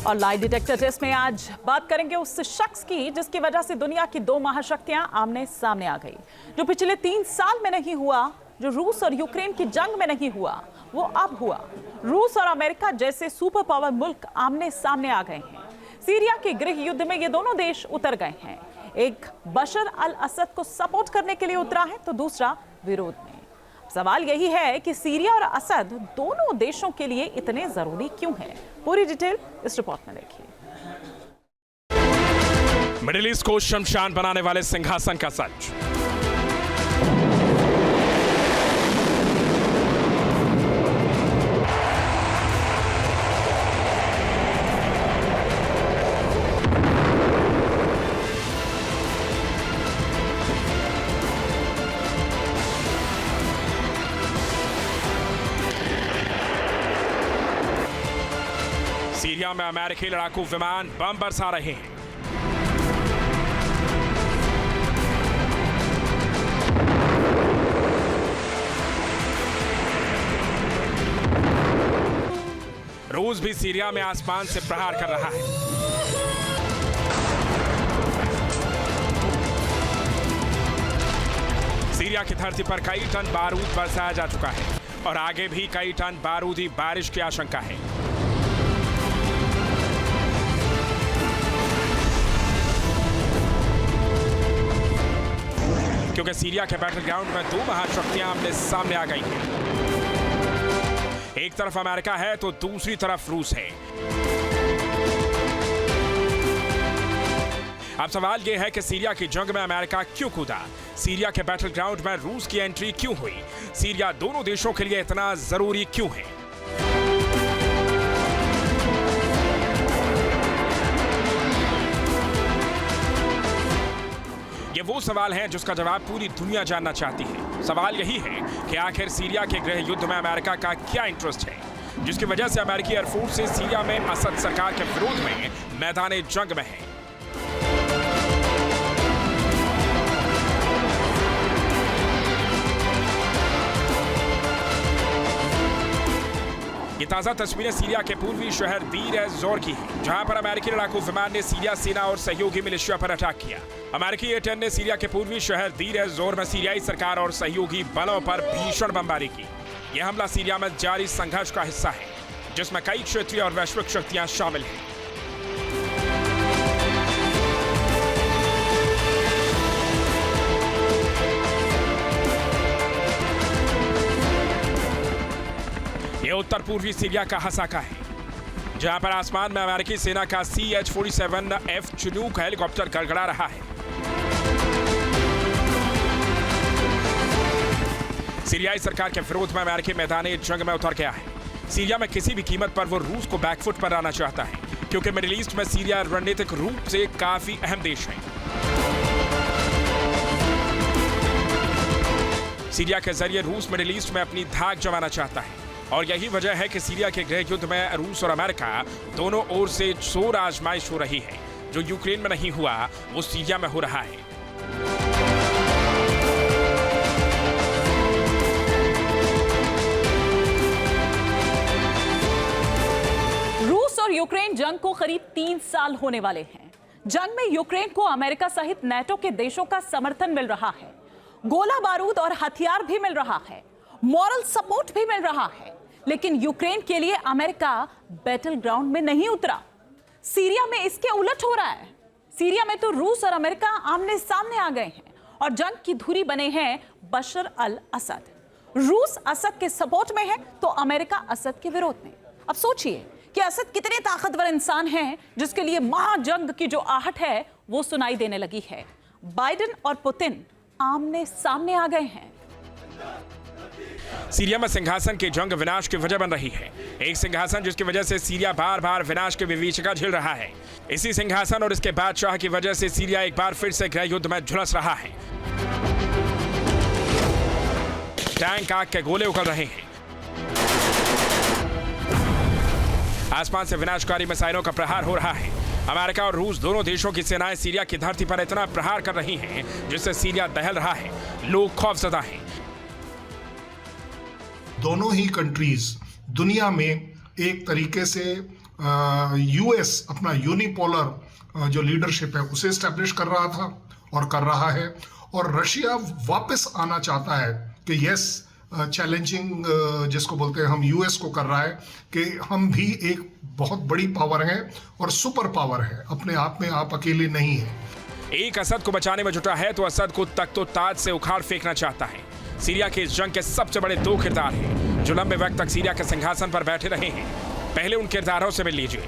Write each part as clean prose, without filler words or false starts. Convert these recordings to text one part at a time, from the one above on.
और lie detector test में आज बात करेंगे उस शख्स की जिसकी वजह से दुनिया की दो महाशक्तियां आमने सामने आ गई। जो पिछले 3 साल में नहीं हुआ, जो रूस और यूक्रेन की जंग में नहीं हुआ, वो अब हुआ। रूस और अमेरिका जैसे सुपर पावर मुल्क आमने सामने आ गए हैं। सीरिया के गृह युद्ध में ये दोनों देश उतर गए हैं। एक बशर अल असद को सपोर्ट करने के लिए उतरा है तो दूसरा विरोध में। सवाल यही है कि सीरिया और असद दोनों देशों के लिए इतने जरूरी क्यों है। पूरी डिटेल इस रिपोर्ट में देखिए। मिडिल ईस्ट को शमशान बनाने वाले सिंहासन का सच। सीरिया में अमेरिकी लड़ाकू विमान बम बरसा रहे हैं। रूस भी सीरिया में आसमान से प्रहार कर रहा है। सीरिया की धरती पर कई टन बारूद बरसाया जा चुका है और आगे भी कई टन बारूदी बारिश की आशंका है। क्योंकि सीरिया के बैटल ग्राउंड में दो महाशक्तियां आमने सामने आ गई हैं। एक तरफ अमेरिका है तो दूसरी तरफ रूस है। अब सवाल यह है कि सीरिया की जंग में अमेरिका क्यों कूदा? सीरिया के बैटल ग्राउंड में रूस की एंट्री क्यों हुई? सीरिया दोनों देशों के लिए इतना जरूरी क्यों है? ये वो सवाल है जिसका जवाब पूरी दुनिया जानना चाहती है। सवाल यही है कि आखिर सीरिया के गृह युद्ध में अमेरिका का क्या इंटरेस्ट है, जिसकी वजह से अमेरिकी एयरफोर्स से सीरिया में असद सरकार के विरोध में मैदान जंग में है। ये ताजा तस्वीरें सीरिया के पूर्वी शहर दीर एज जोर की हैं, जहां पर अमेरिकी लड़ाकू विमान ने सीरिया सेना और सहयोगी मिलिशिया पर अटैक किया। अमेरिकी A-10 ने सीरिया के पूर्वी शहर दीर एज जोर में सीरियाई सरकार और सहयोगी बलों पर भीषण बमबारी की। यह हमला सीरिया में जारी संघर्ष का हिस्सा है, जिसमें कई क्षेत्रीय और वैश्विक शक्तियां शामिल हैं। यह उत्तर पूर्वी सीरिया का हसाका है, जहां पर आसमान में अमेरिकी सेना का CH-47F चिनूक हेलीकॉप्टर गड़गड़ा रहा है। सीरियाई सरकार के विरोध में अमेरिकी मैदान जंग में उतर गया है। सीरिया में किसी भी कीमत पर वो रूस को बैकफुट पर लाना चाहता है, क्योंकि मिडिल ईस्ट में सीरिया रणनीतिक रूप से काफी अहम देश है। सीरिया के जरिए रूस मिडिल ईस्ट में अपनी धाक जमाना चाहता है और यही वजह है कि सीरिया के गृह युद्ध में रूस और अमेरिका दोनों ओर से जोर आजमाइश हो रही है। जो यूक्रेन में नहीं हुआ वो सीरिया में हो रहा है। रूस और यूक्रेन जंग को करीब 3 साल होने वाले हैं। जंग में यूक्रेन को अमेरिका सहित नेटो के देशों का समर्थन मिल रहा है, गोला बारूद और हथियार भी मिल रहा है, मॉरल सपोर्ट भी मिल रहा है। लेकिन यूक्रेन के लिए अमेरिका बैटल ग्राउंड में नहीं उतरा। सीरिया में इसके उलट हो रहा है। सीरिया में तो रूस और अमेरिका आमने सामने आ गए हैं और जंग की धुरी बने हैं बशर अल असद। रूस असद के सपोर्ट में है तो अमेरिका असद के विरोध में। अब सोचिए कि असद कितने ताकतवर इंसान हैं जिसके लिए महाजंग की जो आहट है वो सुनाई देने लगी है। बाइडेन और पुतिन आमने सामने आ गए हैं। सीरिया में सिंहासन की जंग विनाश की वजह बन रही है। एक सिंहासन जिसकी वजह से सीरिया बार बार विनाश की विभीषिका झेल रहा है। इसी सिंहासन और इसके बादशाह की वजह से सीरिया एक बार फिर से गृह युद्ध में झुलस रहा है। टैंक आग के गोले उगल रहे हैं। आसमान से विनाशकारी मिसाइलों का प्रहार हो रहा है। अमेरिका और रूस दोनों देशों की सेनाएं सीरिया की धरती पर इतना प्रहार कर रही हैं जिससे सीरिया दहल रहा है। लोग खौफजदा हैं। दोनों ही कंट्रीज दुनिया में एक तरीके से यूएस अपना यूनिपोलर जो लीडरशिप है उसे एस्टेब्लिश कर रहा था और कर रहा है, और रशिया वापस आना चाहता है कि यस चैलेंजिंग जिसको बोलते हैं हम यूएस को कर रहा है कि हम भी एक बहुत बड़ी पावर है और सुपर पावर है, अपने आप में आप अकेले नहीं है। एक असद को बचाने में जुटा है तो असद को तख्तो ताज से उखाड़ फेंकना चाहता है। सीरिया की इस जंग के सबसे बड़े दो किरदार हैं जो लंबे वक्त तक सीरिया के सिंहासन पर बैठे रहे हैं। पहले उन किरदारों से मिल लीजिए।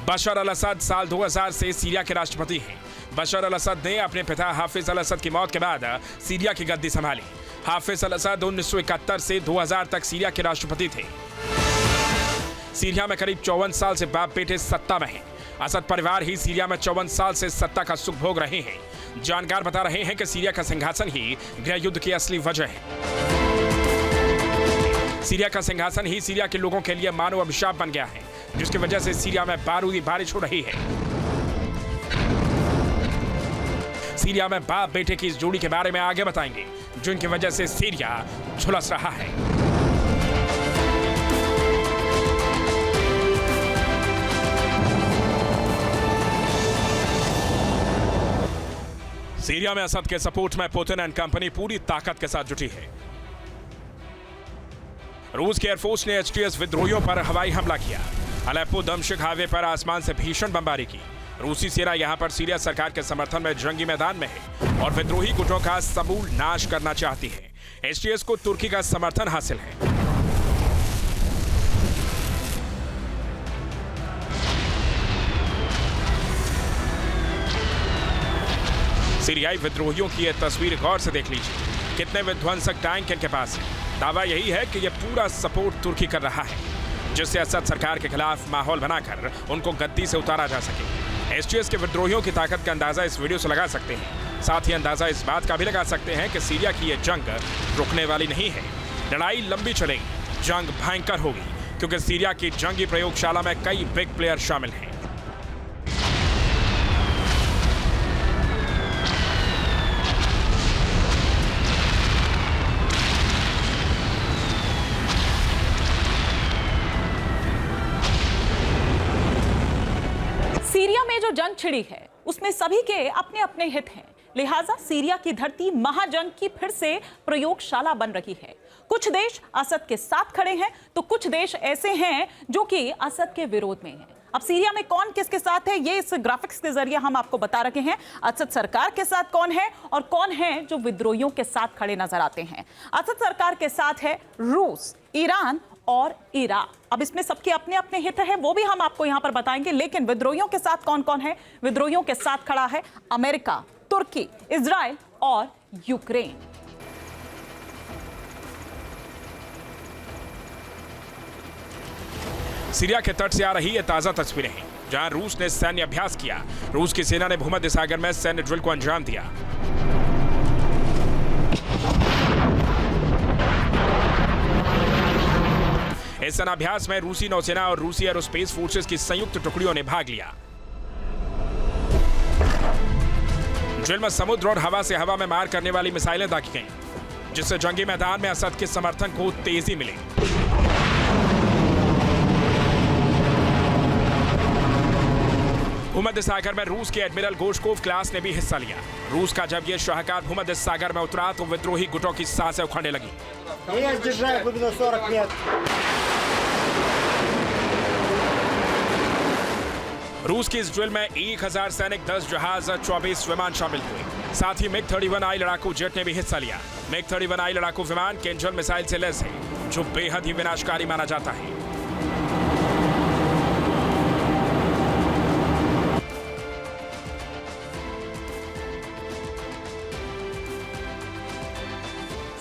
बशर अल असद साल 2000 से सीरिया के राष्ट्रपति हैं। बशर अल असद ने अपने पिता हाफिज अल असद की मौत के बाद सीरिया की गद्दी संभाली। हाफिज अल असद 1971 से 2000 तक सीरिया के राष्ट्रपति थे। सीरिया में करीब 54 साल से बाप बेटे सत्ता में हैं। असद परिवार ही सीरिया में 54 साल से सत्ता का सुख भोग रहे हैं। जानकार बता रहे हैं कि सीरिया का सिंहासन ही गृह युद्ध की असली वजह है। सीरिया का सिंहासन ही सीरिया के लोगों के लिए मानव अभिशाप बन गया है, जिसकी वजह से सीरिया में बारूदी बारिश हो रही है। सीरिया में बाप बेटे की इस जोड़ी के बारे में आगे बताएंगे, जिनकी वजह से सीरिया झुलस रहा है। सीरिया में असद के सपोर्ट में पुतिन एंड कंपनी पूरी ताकत के साथ जुटी है। रूस के एयरफोर्स ने HTS विद्रोहियों पर हवाई हमला किया। अलेप्पो दमश्क हाईवे पर आसमान से भीषण बमबारी की। रूसी सेना यहां पर सीरिया सरकार के समर्थन में जंगी मैदान में है और विद्रोही गुटों का समूल नाश करना चाहती है। HTS को तुर्की का समर्थन हासिल है। सीरियाई विद्रोहियों की यह तस्वीर गौर से देख लीजिए। कितने विध्वंसक टैंक इनके पास है। दावा यही है कि यह पूरा सपोर्ट तुर्की कर रहा है, जिससे असद सरकार के खिलाफ माहौल बनाकर उनको गद्दी से उतारा जा सके। HTS के विद्रोहियों की ताकत का अंदाजा इस वीडियो से लगा सकते हैं। साथ ही अंदाजा इस बात का भी लगा सकते हैं कि सीरिया की यह जंग रुकने वाली नहीं है। लड़ाई लंबी चलेगी, जंग भयंकर होगी, क्योंकि सीरिया की जंगी प्रयोगशाला में कई बिग प्लेयर शामिल हैं। सीरिया में जो जंग छिड़ी है उसमें सभी के अपने अपने हित हैं। लिहाजा सीरिया की धरती महाजंग की फिर से प्रयोगशाला बन रही है। कुछ देश असद के साथ खड़े हैं तो कुछ देश ऐसे हैं जो कि असद के विरोध में हैं। अब सीरिया में कौन किसके साथ है, ये इस ग्राफिक्स के जरिए हम आपको बता रहे हैं। असद सरकार के साथ कौन है और कौन है जो विद्रोहियों के साथ खड़े नजर आते हैं। असद सरकार के साथ है रूस, ईरान और इराक। अब इसमें सबके अपने अपने हित हैं, वो भी हम आपको यहां पर बताएंगे। लेकिन विद्रोहियों के साथ कौन कौन है? विद्रोहियों के साथ खड़ा है अमेरिका, तुर्की, इजराइल और यूक्रेन। सीरिया के तट से आ रही ये ताजा तस्वीरें हैं, जहां रूस ने सैन्य अभ्यास किया। रूस की सेना ने भूमध्य सागर में सैन्य ड्रिल को अंजाम दिया। इस सेनाभ्यास में रूसी नौसेना और रूसी एरोस्पेस फोर्सेस की संयुक्त टुकड़ियों ने भाग लिया। ड्रिल में समुद्र और हवा से हवा में मार करने वाली मिसाइलें दागी गईं, जिससे जंगी मैदान में असद के समर्थन को तेजी मिली। भूमध्य सागर में रूस के एडमिरल गोशकोव क्लास ने भी हिस्सा लिया। रूस का जब यह शाहकार भूमध्य सागर में उतरा तो विद्रोही गुटों की सांसें उखड़ने लगी। रूस की इस ड्रिल में 1000 सैनिक, 10 जहाज, 24 विमान शामिल हुए। साथ ही MiG-31I लड़ाकू जेट ने भी हिस्सा लिया। MiG-31I लड़ाकू विमान केंजल मिसाइल से लैस है, जो बेहद ही विनाशकारी माना जाता है।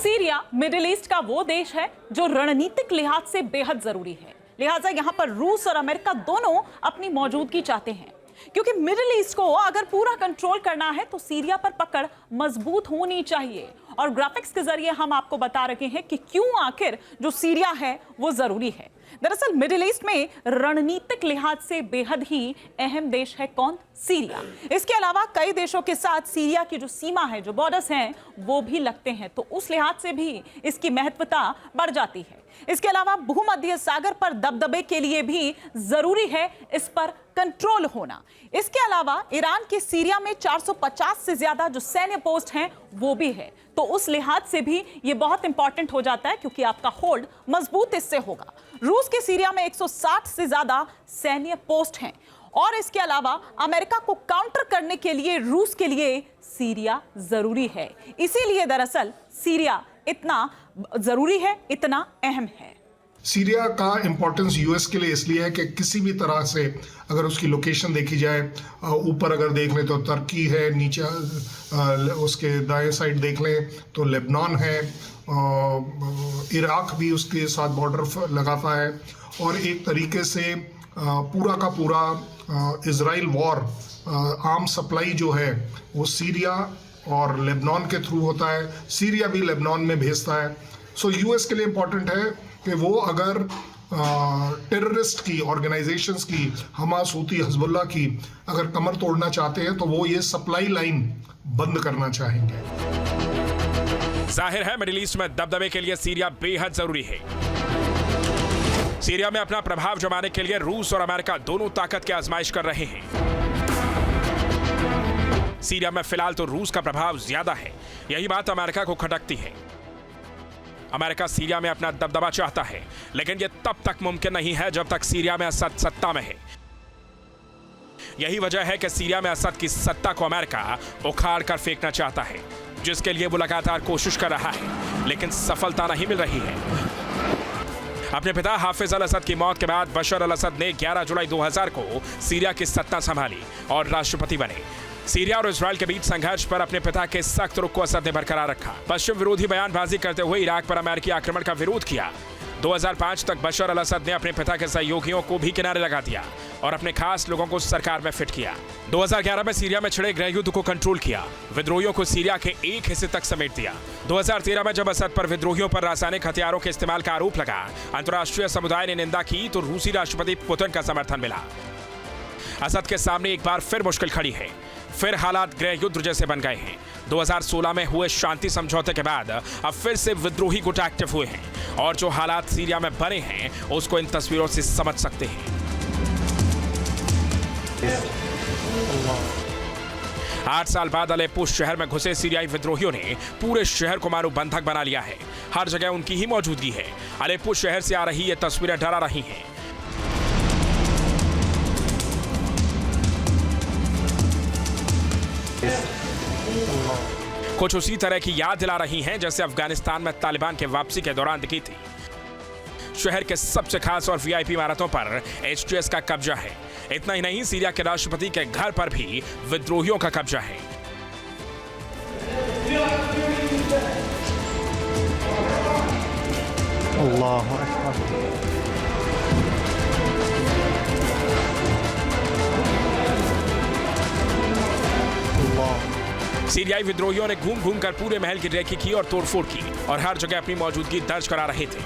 सीरिया मिडिल ईस्ट का वो देश है जो रणनीतिक लिहाज से बेहद जरूरी है। लिहाजा यहां पर रूस और अमेरिका दोनों अपनी मौजूदगी चाहते हैं, क्योंकि मिडिल ईस्ट को अगर पूरा कंट्रोल करना है तो सीरिया पर पकड़ मजबूत होनी चाहिए। और ग्राफिक्स के जरिए हम आपको बता रहे हैं कि क्यों आखिर जो सीरिया है वो जरूरी है। दरअसल मिडिल ईस्ट में रणनीतिक लिहाज से बेहद ही अहम देश है कौन? सीरिया। इसके अलावा कई देशों के साथ सीरिया की जो सीमा है, जो बॉर्डर्स हैं, वो भी लगते हैं, तो उस लिहाज से भी इसकी महत्वता बढ़ जाती है। इसके अलावा भूमध्य सागर पर दबदबे के लिए भी जरूरी है इस पर कंट्रोल होना। इसके अलावा ईरान के सीरिया में 450 से ज्यादा जो सैन्य पोस्ट हैं वो भी है, तो उस लिहाज से भी ये बहुत इंपॉर्टेंट हो जाता है क्योंकि आपका होल्ड मजबूत इससे होगा। रूस के सीरिया में 160 से ज्यादा सैन्य पोस्ट हैं और इसके अलावा अमेरिका को काउंटर करने के लिए रूस के लिए सीरिया जरूरी है। इसीलिए दरअसल सीरिया इतना जरूरी है, इतना अहम है। सीरिया का इंपॉर्टेंस यूएस के लिए इसलिए है कि किसी भी तरह से अगर उसकी लोकेशन देखी जाए, ऊपर अगर देख लें तो तुर्की है, नीचे उसके दाएं साइड देख लें तो लेबनान है, इराक भी उसके साथ बॉर्डर लगाता है और एक तरीके से पूरा का पूरा इजराइल वॉर आर्म सप्लाई जो है वो सीरिया और लेबनान के थ्रू होता है, सीरिया भी लेबनान में भेजता है। सो यूएस के लिए इम्पोर्टेंट है कि वो अगर टेररिस्ट की ऑर्गेनाइजेशंस की, हमास, हूती, हिजबुल्लाह की अगर कमर तोड़ना चाहते हैं तो वो ये सप्लाई लाइन बंद करना चाहेंगे। जाहिर है मिडिल ईस्ट में दबदबे के लिए सीरिया बेहद जरूरी है। सीरिया में अपना प्रभाव जमाने के लिए रूस और अमेरिका दोनों ताकत की आजमाइश कर रहे हैं। सीरिया में फिलहाल तो रूस का प्रभाव ज्यादा है, यही बात अमेरिका को खटकती है। अमेरिका सीरिया में अपना दबदबा चाहता है, लेकिन यह तब तक मुमकिन नहीं है जब तक सीरिया में असद सत्ता में है। यही वजह है कि सीरिया में असद की सत्ता को अमेरिका उखाड़ कर फेंकना चाहता है, जिसके लिए वो लगातार कोशिश कर रहा है, लेकिन सफलता नहीं मिल रही है। अपने पिता हाफिज अल असद की मौत के बाद बशर अल असद ने 11 जुलाई 2000 को सीरिया की सत्ता संभाली और राष्ट्रपति बने। सीरिया और इजराइल के बीच संघर्ष पर अपने पिता के सख्त रुख को असद ने बरकरार रखा। पश्चिम विरोधी बयानबाजी करते हुए इराक पर अमेरिकी आक्रमण का विरोध किया। 2005 तक बशर अल असद ने अपने पिता के सहयोगियों को भी किनारे लगा दिया और अपने खास लोगों को सरकार में फिट किया। 2011 में सीरिया में छिड़े गृह युद्ध को कंट्रोल किया, विद्रोहियों को सीरिया के एक हिस्से तक समेट दिया। 2013 में जब असद पर विद्रोहियों पर रासायनिक हथियारों के इस्तेमाल का आरोप लगा, अंतर्राष्ट्रीय समुदाय ने निंदा की तो रूसी राष्ट्रपति पुतिन का समर्थन मिला। असद के सामने एक बार फिर मुश्किल खड़ी है, फिर हालात गृह युद्ध जैसे बन गए हैं। 2016 में हुए शांति समझौते के बाद अब फिर से विद्रोही गुट एक्टिव हुए हैं और जो हालात सीरिया में बने हैं उसको इन तस्वीरों से समझ सकते हैं। 8 साल बाद अलेप्पो शहर में घुसे सीरियाई विद्रोहियों ने पूरे शहर को मानो बंधक बना लिया है। हर जगह उनकी ही मौजूदगी है। अलेप्पो शहर से आ रही ये तस्वीरें डरा रही हैं। कुछ उसी तरह की याद दिला रही हैं जैसे अफगानिस्तान में तालिबान के वापसी के दौरान दिखी थी। शहर के सबसे खास और वीआईपी इमारतों पर एचटीएस का कब्जा है। इतना ही नहीं, सीरिया के राष्ट्रपति के घर पर भी विद्रोहियों का कब्जा है। अल्लाहु अकबर। सीरियाई विद्रोहियों ने घूम घूम कर पूरे महल की रेकी की और तोड़फोड़ की और हर जगह अपनी मौजूदगी दर्ज करा रहे थे।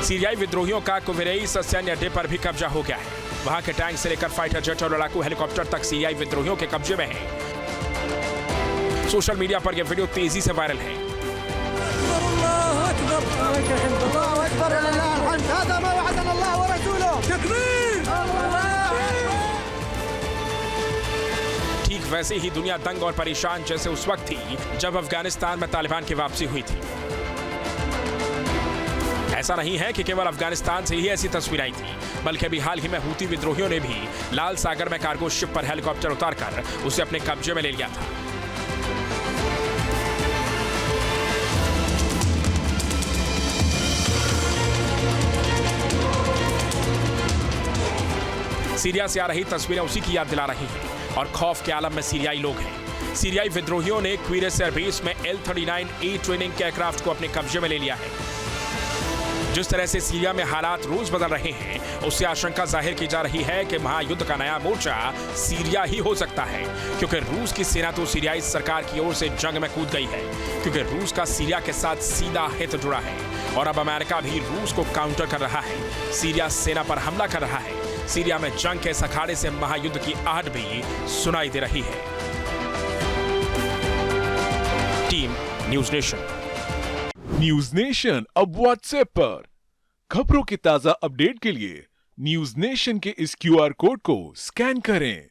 सीरियाई विद्रोहियों का कुवेरेइस सैन्य अड्डे पर भी कब्जा हो गया है। वहां के टैंक से लेकर फाइटर जेट और लड़ाकू हेलीकॉप्टर तक सीरियाई विद्रोहियों के कब्जे में है। सोशल मीडिया पर यह वीडियो तेजी से वायरल है। ठीक वैसे ही दुनिया दंग और परेशान जैसे उस वक्त थी जब अफगानिस्तान में तालिबान की वापसी हुई थी। ऐसा नहीं है कि केवल अफगानिस्तान से ही ऐसी तस्वीर आई थी, बल्कि अभी हाल ही में हूती विद्रोहियों ने भी लाल सागर में कार्गो शिप पर हेलीकॉप्टर उतारकर उसे अपने कब्जे में ले लिया था। सीरिया से आ रही तस्वीरें उसी की याद दिला रही हैं और खौफ के आलम में सीरियाई लोग हैं। सीरियाई विद्रोहियों ने क्वीरेस एयरबेस में L-39A ट्रेनिंग के एयरक्राफ्ट को अपने कब्जे में ले लिया है। जिस तरह से सीरिया में हालात रोज बदल रहे हैं, उससे आशंका जाहिर की जा रही है कि महायुद्ध का नया मोर्चा सीरिया ही हो सकता है, क्योंकि रूस की सेना तो सीरियाई सरकार की ओर से जंग में कूद गई है, क्योंकि रूस का सीरिया के साथ सीधा हित जुड़ा है। और अब अमेरिका भी रूस को काउंटर कर रहा है, सीरिया सेना पर हमला कर रहा है। सीरिया में जंग के इस अखाड़े से महायुद्ध की आहट भी सुनाई दे रही है। Team news nation. News nation अब व्हाट्सएप पर खबरों के ताजा अपडेट के लिए न्यूज नेशन के इस QR कोड को स्कैन करें।